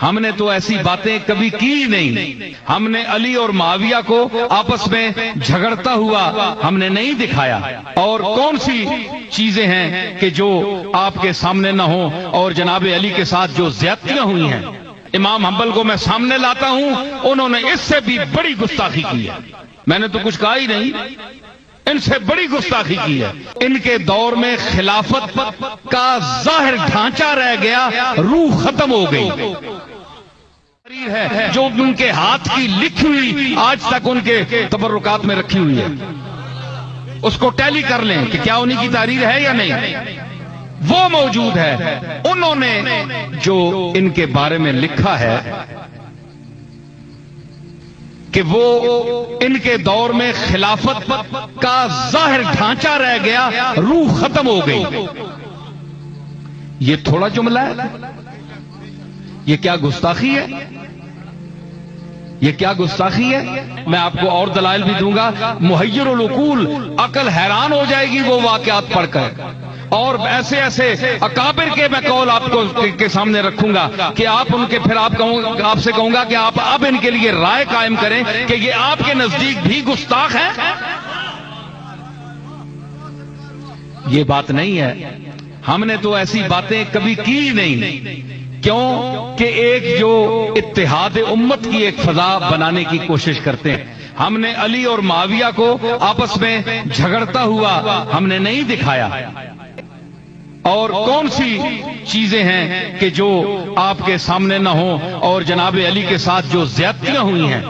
हमने तो ऐसी बातें कभी की नहीं। हमने अली और मुआविया को आपस में झगड़ता हुआ हमने नहीं दिखाया। और कौन सी चीजें हैं कि जो आपके सामने न हो, और जनाब अली के साथ जो ज्यादतियां हुई हैं, इमाम हंबल को मैं सामने लाता हूं, उन्होंने इससे भी बड़ी गुस्ताखी की है। मैंने तो कुछ कहा ही नहीं, इनसे बड़ी गुस्ताखी की है। इनके दौर में खिलाफत का जाहिर ढांचा रह गया, रूह खत्म हो गई है। जो उनके हाथ की लिखी हुई आज तक उनके तबर्रुकात में रखी हुई है, उसको टैली कर लें कि क्या उन्हीं की तारीर है या नहीं, वो मौजूद है। उन्होंने जो इनके बारे में लिखा है कि वो इनके दौर में खिलाफत का जाहिर ढांचा रह गया, रूह खत्म हो गई। ये थोड़ा जुमला है? ये क्या गुस्ताखी है? ये क्या गुस्ताखी है? मैं आपको और दलाइल भी दूंगा। मुहय्यरुल उकूल, अकल हैरान हो जाएगी वो वाकयात पढ़कर। और ऐसे ऐसे अकाबिर के मैं कौल आपको के सामने रखूंगा कि आप उनके, फिर आपसे कहूंगा कि आप अब इनके लिए राय कायम करें कि ये आपके नजदीक भी गुस्ताख है। ये बात नहीं है। हमने तो ऐसी बातें कभी की नहीं। क्यों कि एक जो इत्तेहाद उम्मत की एक फजा बनाने की कोशिश करते हैं। हमने अली और मुआविया को आपस में झगड़ता हुआ हमने नहीं दिखाया। और कौन सी चीजें हैं कि जो आपके सामने न हो, और जनाब अली के साथ जो ज्यादतियां हुई हैं,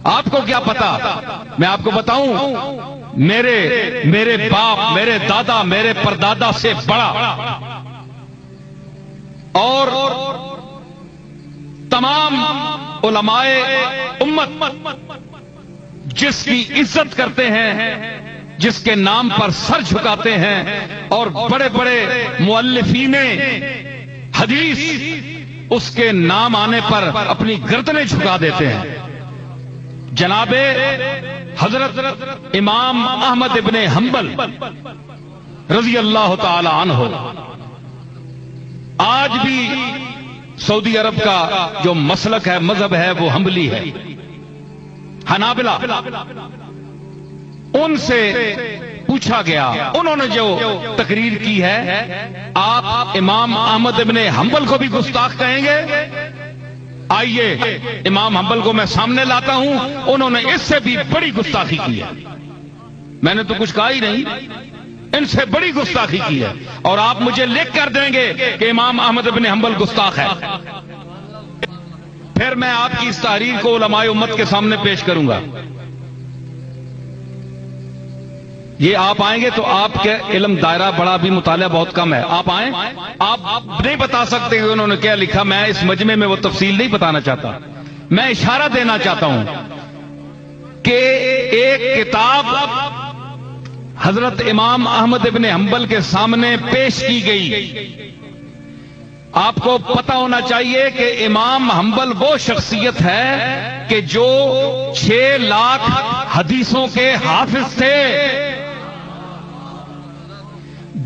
आपको क्या पता? मैं आपको बताऊं, मेरे बाप, मेरे दादा, मेरे परदादा से बड़ा और तमाम उलमाए उम्मत जिसकी इज्जत करते हैं, जिसके नाम पर सर झुकाते हैं, और बड़े बड़े मुअल्लिफीने हदीस उसके नाम आने पर अपनी गर्दनें झुका देते हैं, जनाबे हजरत इमाम अहमद इब्ने हंबल रजी अल्लाह ताला अन्हु, आज भी सऊदी अरब का जो मसलक है, मजहब है, वो हंबली है, हनाबिला। उनसे पूछा गया, उन्होंने जो तकरीर की है, आप इमाम अहमद इब्ने हंबल को भी गुस्ताख कहेंगे? आइए इमाम हंबल को मैं सामने लाता हूं, उन्होंने इससे भी बड़ी गुस्ताखी की है। मैंने तो कुछ कहा ही नहीं, इनसे बड़ी गुस्ताखी की है। और आप मुझे लिख कर देंगे कि इमाम अहमद इब्ने हंबल गुस्ताख है, फिर मैं आपकी इस तहरीर को उलमाए उम्मत के सामने पेश करूंगा। ये आप आएंगे तो आपके इल्म दायरा बड़ा, भी मुताला बहुत कम है। आप आए, आप नहीं बता सकते कि उन्होंने क्या लिखा। मैं इस मजमे में वो तफसील नहीं बताना चाहता, मैं इशारा देना चाहता हूं कि एक किताब हजरत इमाम अहमद इब्ने हंबल के सामने पेश की गई। आपको पता होना चाहिए कि इमाम हंबल वो शख्सियत है कि जो 6 लाख हदीसों के हाफिज थे,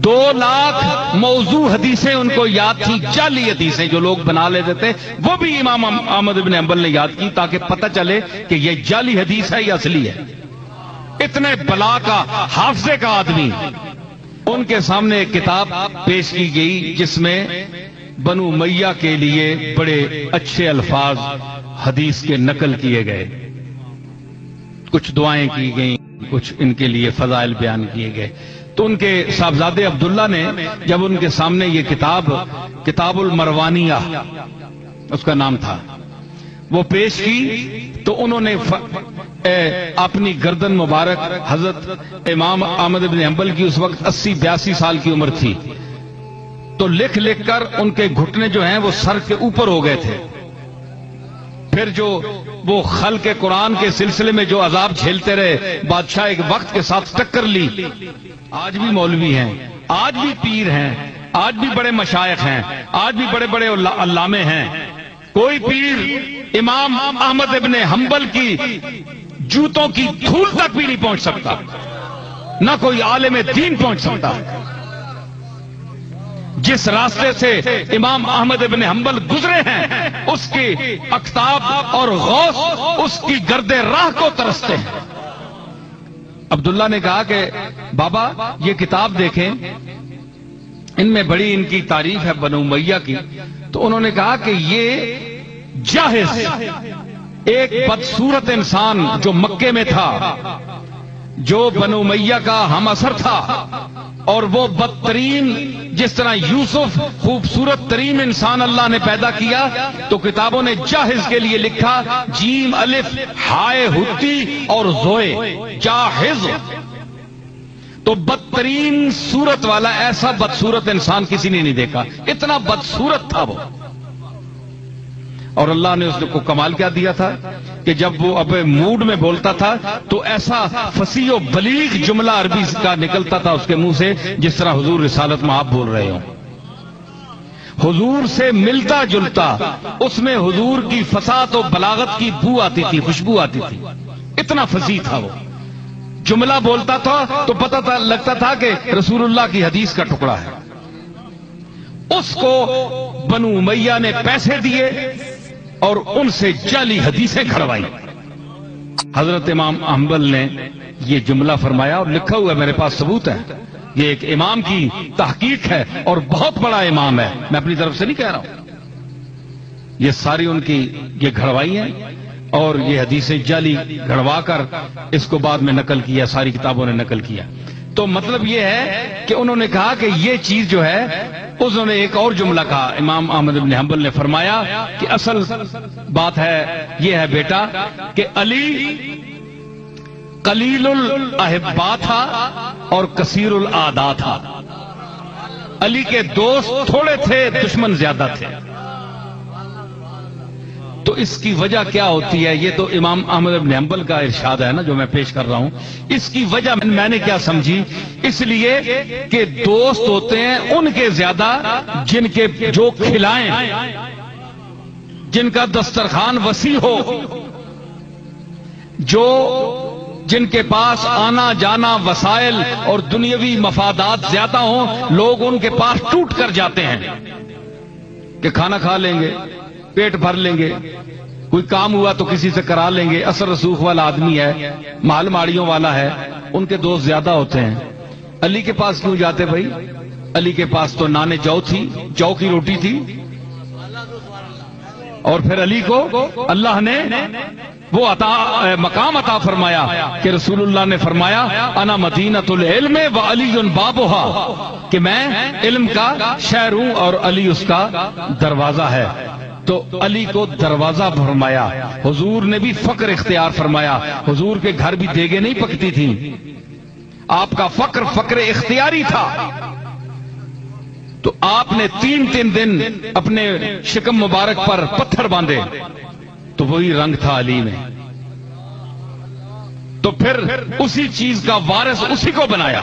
2 लाख मौजू हदीसें उनको याद थी, जाली हदीसें जो लोग बना लेते थे, वो भी इमाम अहमद इब्ने हंबल ने याद की, ताकि पता चले कि ये जाली हदीस है या असली है। इतने बला का, हाफजे का आदमी, उनके सामने एक किताब पेश की गई जिसमें बनु उमय्या के लिए बड़े अच्छे अल्फाज हदीस के नकल किए गए, कुछ दुआएं की गई, कुछ इनके लिए फजाइल बयान किए गए। तो उनके साहबजादे अब्दुल्ला ने जब उनके सामने ये किताबुल मरवानिया उसका नाम था, वो पेश की, तो उन्होंने अपनी गर्दन मुबारक, हजरत इमाम अहमद इब्ने हंबल की उस वक्त 80-82 साल की उम्र थी, तो लिख लिख कर उनके घुटने जो हैं वो सर के ऊपर हो गए थे। फिर जो वो खल के कुरान के सिलसिले में जो अजाब झेलते रहे, बादशाह एक वक्त के साथ टक्कर ली। आज भी मौलवी हैं, आज भी पीर हैं, आज भी बड़े मशाइख हैं, आज भी बड़े बड़े अल्लामे हैं। कोई पीर इमाम अहमद इब्ने हंबल की जूतों की धूल तक भी नहीं पहुंच सकता, ना कोई आलिम दीन पहुंच सकता। جس راستے سے امام احمد ابن حنبل گزرے ہیں اس کی اقطاب اور غوث اس کی گرد راہ کو ترستے ہیں۔ عبداللہ نے کہا کہ بابا یہ کتاب دیکھیں، ان میں بڑی ان کی تعریف ہے بنو امیہ کی۔ تو انہوں نے کہا کہ یہ جاہز ایک بدصورت انسان جو مکے میں تھا، جو بنو امیہ کا ہم اثر تھا، اور وہ بدترین جس طرح یوسف خوبصورت ترین انسان اللہ نے پیدا کیا، تو کتابوں نے جاہز کے لیے لکھا جیم الف ہائے ہتی اور زوئے جاہز۔ تو بدترین صورت والا ایسا بدصورت انسان کسی نے نہیں دیکھا، اتنا بدصورت تھا وہ۔ اور اللہ نے اس کو کمال کیا دیا تھا کہ جب وہ اب موڈ میں بولتا تھا تو ایسا فصیح و بلیغ جملہ عربی کا نکلتا تھا اس کے منہ سے جس طرح حضور رسالت میں آپ بول رہے ہوں، حضور سے ملتا جلتا، اس میں حضور کی فصاحت و بلاغت کی بو آتی تھی، خوشبو آتی تھی، اتنا فصیح تھا وہ۔ جملہ بولتا تھا تو پتہ تھا لگتا تھا کہ رسول اللہ کی حدیث کا ٹکڑا ہے۔ اس کو بنو امیہ نے پیسے دیے اور ان سے جعلی حدیثیں کھڑوائی۔ حضرت امام حنبل نے یہ جملہ فرمایا اور لکھا ہوا ہے، میرے پاس ثبوت ہے، یہ ایک امام کی تحقیق ہے اور بہت بڑا امام ہے، میں اپنی طرف سے نہیں کہہ رہا ہوں، یہ ساری ان کی یہ گھڑوائی ہیں اور یہ حدیثیں جعلی گھڑوا کر اس کو بعد میں نقل کیا، ساری کتابوں نے نقل کیا۔ تو مطلب یہ ہے کہ انہوں نے کہا کہ یہ چیز جو ہے، انہوں نے ایک اور جملہ کہا، امام احمد بن حنبل نے فرمایا کہ اصل بات ہے یہ ہے بیٹا کہ علی قلیل الاحبا تھا اور کثیر الاعداء تھا۔ علی کے دوست تھوڑے تھے، دشمن زیادہ تھے۔ تو اس کی وجہ کیا ہوتی ہے؟ یہ تو امام احمد بن حنبل کا ارشاد ہے نا جو میں پیش کر رہا ہوں۔ اس کی وجہ میں نے کیا سمجھی؟ اس لیے کہ دوست ہوتے ہیں ان کے زیادہ جن کے جو کھلائیں، جن کا دسترخوان وسیع ہو، جو جن کے پاس آنا جانا وسائل اور دنیاوی مفادات زیادہ ہوں، لوگ ان کے پاس ٹوٹ کر جاتے ہیں کہ کھانا کھا لیں گے، پیٹ بھر لیں گے، کوئی کام ہوا تو کسی سے کرا لیں گے، اثر رسوخ والا آدمی ہے، مال ماڑیوں والا ہے، ان کے دوست زیادہ ہوتے ہیں۔ علی کے پاس کیوں جاتے بھائی؟ علی کے پاس تو نان جو تھی، جو کی روٹی تھی، اور پھر علی کو اللہ نے وہ مقام عطا فرمایا کہ رسول اللہ نے فرمایا انا مدینۃ العلم وعلی بابها، کہ میں علم کا شہر ہوں اور علی اس کا دروازہ ہے۔ تو علی کو دروازہ فرمایا۔ حضور نے بھی فقر اختیار فرمایا، حضور کے گھر بھی دیگیں نہیں پکتی تھیں، آپ کا فقر اختیاری تھا۔ تو آپ نے تین دن اپنے شکم مبارک پر پتھر باندھے تو وہی رنگ تھا علی میں، تو پھر اسی چیز کا وارث اسی کو بنایا۔